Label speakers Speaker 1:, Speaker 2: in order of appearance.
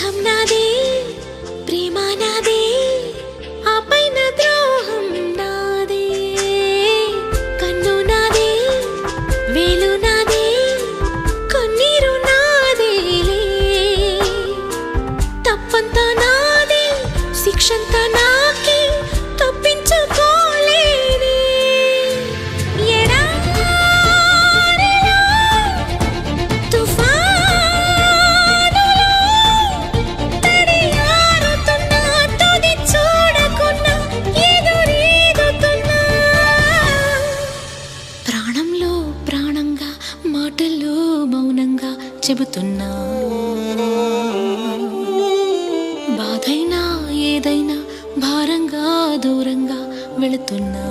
Speaker 1: हम नादे प्रेमा नादे आपैन द्रोहं नादे कन्नु नादे वेलु नादे कन्नीरु नादेले तप्पंता नादे शिक्षंता नाके तप्पिंचुकोलेने एडारिलो तुफानुलो तडियारुతున్నా తుది చూడకున్నా ఎదురీదుతున్నా ప్రాణంలో ప్రాణంగా మాటల్లో మౌనంగా చెబుతున్నా బాధైనా ఏదైనా భారంగా దూరంగా వెళుతున్నా